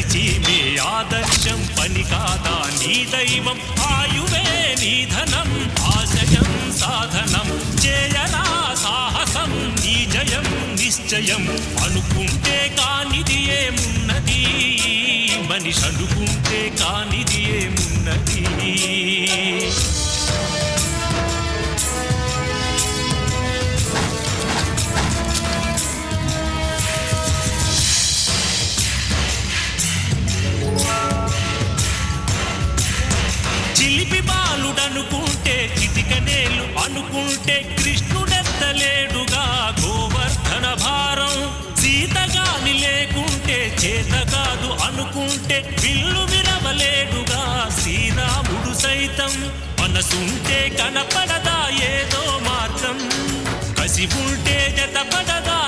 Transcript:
నడిచి మే ఆదర్శం పని కాదా నీ దైవం ఆయువే నీ ధనం ఆశయం సాధనం చేయరా సాహసం నీ జయం నిశ్చయం అనుకుంటే కానిది ఏమున్నది మనిషి అనుకుంటే కానిది ఏమున్నది చిలిపి బాలుడనుకుంటే చిటికనేలు అనుకుంటే కృష్ణుడెత్తలేడుగా గోవర్ధన భారం సీతగాని లేకుంటే చేత కాదు అనుకుంటే విల్లు విరవలేడుగా శ్రీరాముడు సైతం మనసుంటే కనపడదా ఏదో మార్గం కసి ఉంటే జతపడదా